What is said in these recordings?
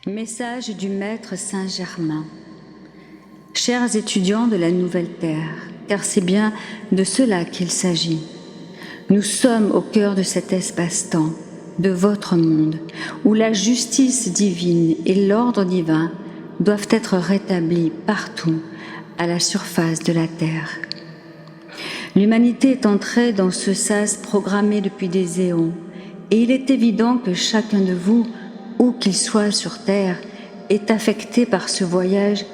Message du Maître Saint-Germain. Chers étudiants de la Nouvelle Terre, car c'est bien de cela qu'il s'agit. Nous sommes au cœur de cet espace-temps, de votre monde, où la justice divine et l'ordre divin doivent être rétablis partout à la surface de la Terre. L'humanité est entrée dans ce sas programmé depuis des éons, et il est évident que chacun de vous, où qu'il soit sur Terre, est affecté par ce voyage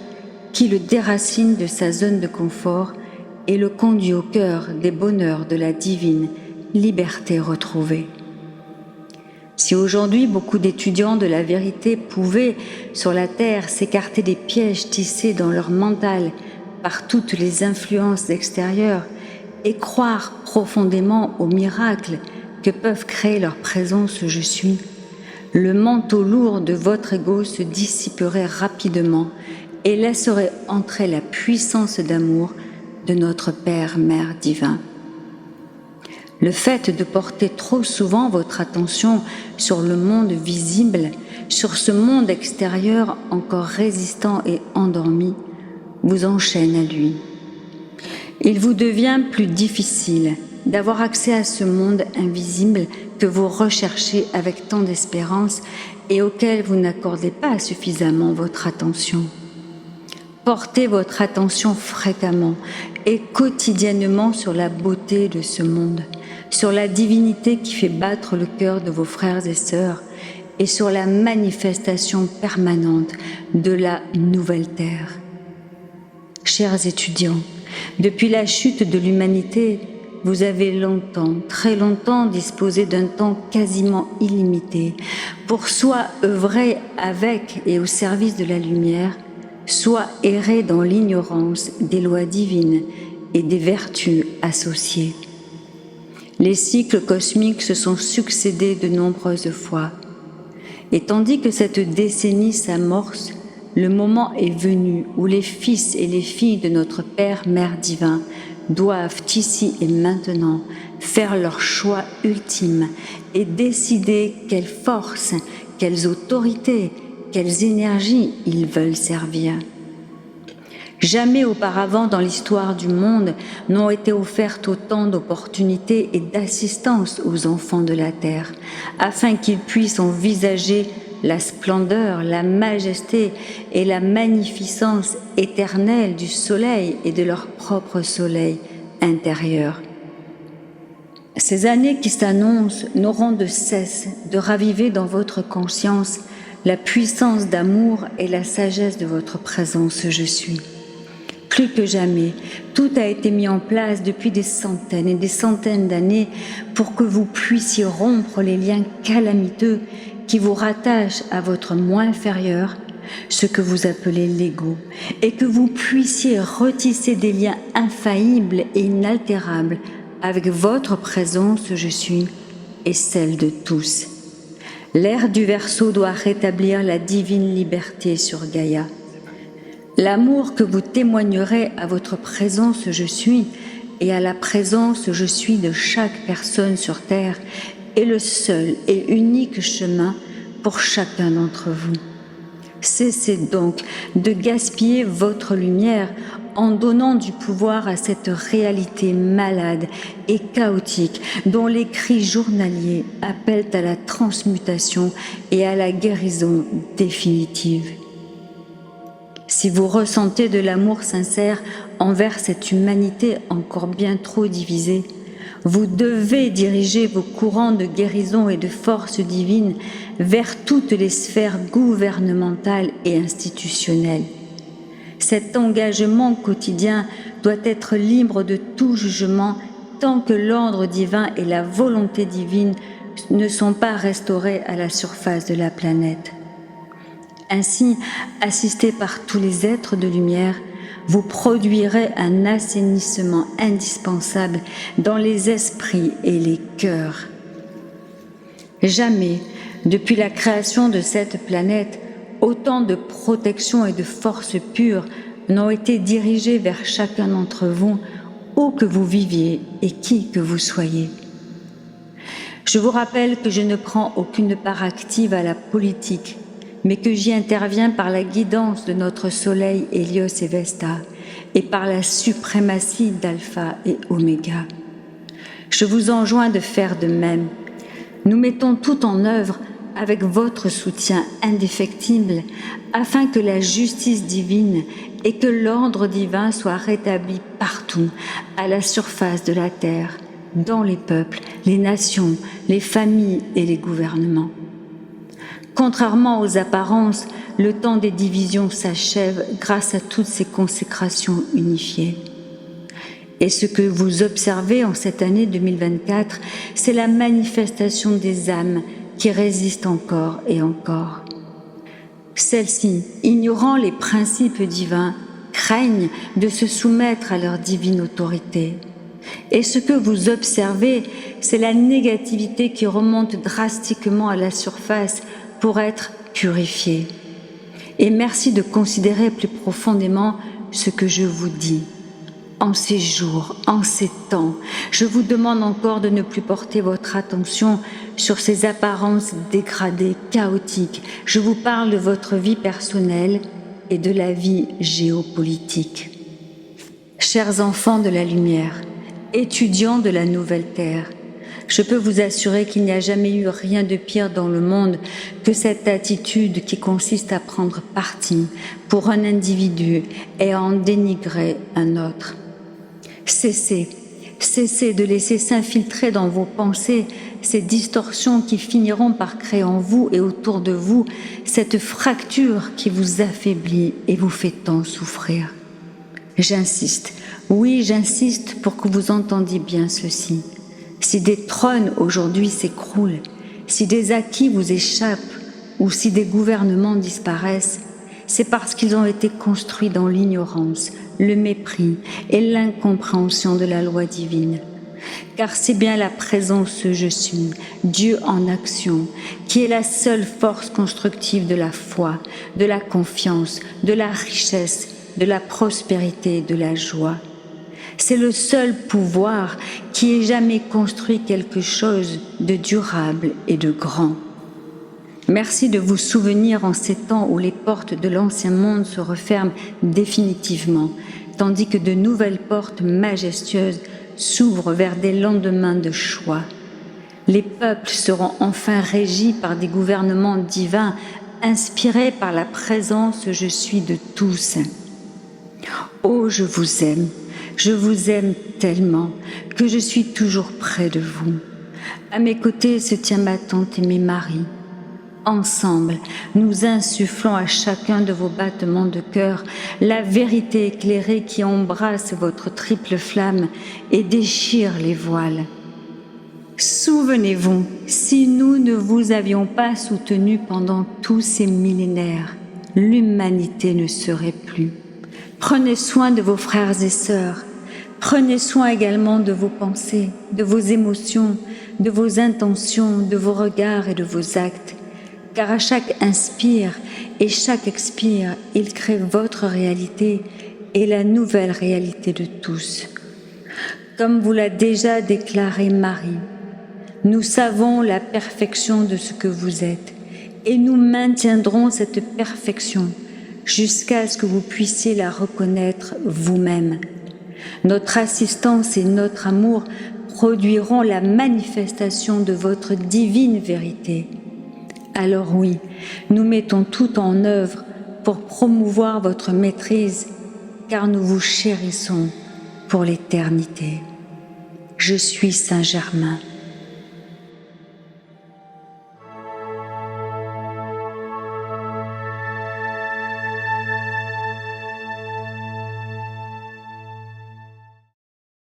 qui le déracine de sa zone de confort et le conduit au cœur des bonheurs de la divine liberté retrouvée. Si aujourd'hui beaucoup d'étudiants de la vérité pouvaient, sur la Terre, s'écarter des pièges tissés dans leur mental par toutes les influences extérieures et croire profondément aux miracles que peuvent créer leur présence je suis, le manteau lourd de votre ego se dissiperait rapidement et laisserait entrer la puissance d'amour de notre Père-Mère divin. Le fait de porter trop souvent votre attention sur le monde visible, sur ce monde extérieur encore résistant et endormi, vous enchaîne à lui. Il vous devient plus difficile d'avoir accès à ce monde invisible que vous recherchez avec tant d'espérance et auquel vous n'accordez pas suffisamment votre attention. Portez votre attention fréquemment et quotidiennement sur la beauté de ce monde, sur la divinité qui fait battre le cœur de vos frères et sœurs et sur la manifestation permanente de la nouvelle terre. Chers étudiants, depuis la chute de l'humanité, vous avez longtemps, très longtemps disposé d'un temps quasiment illimité pour soit œuvrer avec et au service de la lumière, soit errer dans l'ignorance des lois divines et des vertus associées. Les cycles cosmiques se sont succédés de nombreuses fois. Et tandis que cette décennie s'amorce, le moment est venu où les fils et les filles de notre Père, Mère divin doivent ici et maintenant faire leur choix ultime et décider quelles forces, quelles autorités, quelles énergies ils veulent servir. Jamais auparavant dans l'histoire du monde n'ont été offertes autant d'opportunités et d'assistance aux enfants de la Terre, afin qu'ils puissent envisager la splendeur, la majesté et la magnificence éternelle du soleil et de leur propre soleil intérieur. Ces années qui s'annoncent n'auront de cesse de raviver dans votre conscience la puissance d'amour et la sagesse de votre présence je suis. Plus que jamais, tout a été mis en place depuis des centaines et des centaines d'années pour que vous puissiez rompre les liens calamiteux qui vous rattachent à votre moi inférieur, ce que vous appelez l'ego, et que vous puissiez retisser des liens infaillibles et inaltérables avec votre présence je suis et celle de tous. L'ère du Verseau doit rétablir la divine liberté sur Gaïa. L'amour que vous témoignerez à votre présence je suis et à la présence je suis de chaque personne sur Terre est le seul et unique chemin pour chacun d'entre vous. Cessez donc de gaspiller votre lumière en donnant du pouvoir à cette réalité malade et chaotique dont les cris journaliers appellent à la transmutation et à la guérison définitive. Si vous ressentez de l'amour sincère envers cette humanité encore bien trop divisée, vous devez diriger vos courants de guérison et de force divine vers toutes les sphères gouvernementales et institutionnelles. Cet engagement quotidien doit être libre de tout jugement tant que l'ordre divin et la volonté divine ne sont pas restaurés à la surface de la planète. Ainsi, assisté par tous les êtres de lumière, vous produirez un assainissement indispensable dans les esprits et les cœurs. Jamais, depuis la création de cette planète, autant de protection et de force pure n'ont été dirigées vers chacun d'entre vous, où que vous viviez et qui que vous soyez. Je vous rappelle que je ne prends aucune part active à la politique, mais que j'y interviens par la guidance de notre soleil Hélios et Vesta, et par la suprématie d'Alpha et Oméga. Je vous enjoins de faire de même. Nous mettons tout en œuvre avec votre soutien indéfectible afin que la justice divine et que l'ordre divin soient rétablis partout, à la surface de la terre, dans les peuples, les nations, les familles et les gouvernements. Contrairement aux apparences, le temps des divisions s'achève grâce à toutes ces consécrations unifiées. Et ce que vous observez en cette année 2024, c'est la manifestation des âmes qui résistent encore et encore. Celles-ci, ignorant les principes divins, craignent de se soumettre à leur divine autorité. Et ce que vous observez, c'est la négativité qui remonte drastiquement à la surface pour être purifiée. Et merci de considérer plus profondément ce que je vous dis. En ces jours, en ces temps, je vous demande encore de ne plus porter votre attention sur ces apparences dégradées, chaotiques. Je vous parle de votre vie personnelle et de la vie géopolitique. Chers enfants de la lumière, étudiants de la nouvelle terre, je peux vous assurer qu'il n'y a jamais eu rien de pire dans le monde que cette attitude qui consiste à prendre parti pour un individu et à en dénigrer un autre. Cessez de laisser s'infiltrer dans vos pensées ces distorsions qui finiront par créer en vous et autour de vous cette fracture qui vous affaiblit et vous fait tant souffrir. J'insiste, oui, j'insiste pour que vous entendiez bien ceci. Si des trônes aujourd'hui s'écroulent, si des acquis vous échappent ou si des gouvernements disparaissent, c'est parce qu'ils ont été construits dans l'ignorance, le mépris et l'incompréhension de la loi divine. Car c'est bien la présence Je suis, Dieu en action, qui est la seule force constructive de la foi, de la confiance, de la richesse, de la prospérité et de la joie. C'est le seul pouvoir qui ait jamais construit quelque chose de durable et de grand. Merci de vous souvenir en ces temps où les portes de l'ancien monde se referment définitivement, tandis que de nouvelles portes majestueuses s'ouvrent vers des lendemains de choix. Les peuples seront enfin régis par des gouvernements divins, inspirés par la présence Je suis de tous. Oh, je vous aime tellement que je suis toujours près de vous. À mes côtés se tient ma tante et mes maris. Ensemble, nous insufflons à chacun de vos battements de cœur la vérité éclairée qui embrasse votre triple flamme et déchire les voiles. Souvenez-vous, si nous ne vous avions pas soutenu pendant tous ces millénaires, l'humanité ne serait plus. Prenez soin de vos frères et sœurs. Prenez soin également de vos pensées, de vos émotions, de vos intentions, de vos regards et de vos actes. Car à chaque inspire et chaque expire, il crée votre réalité et la nouvelle réalité de tous. Comme vous l'a déjà déclaré Marie, nous savons la perfection de ce que vous êtes et nous maintiendrons cette perfection jusqu'à ce que vous puissiez la reconnaître vous-même. Notre assistance et notre amour produiront la manifestation de votre divine vérité. Alors oui, nous mettons tout en œuvre pour promouvoir votre maîtrise, car nous vous chérissons pour l'éternité. Je suis Saint Germain.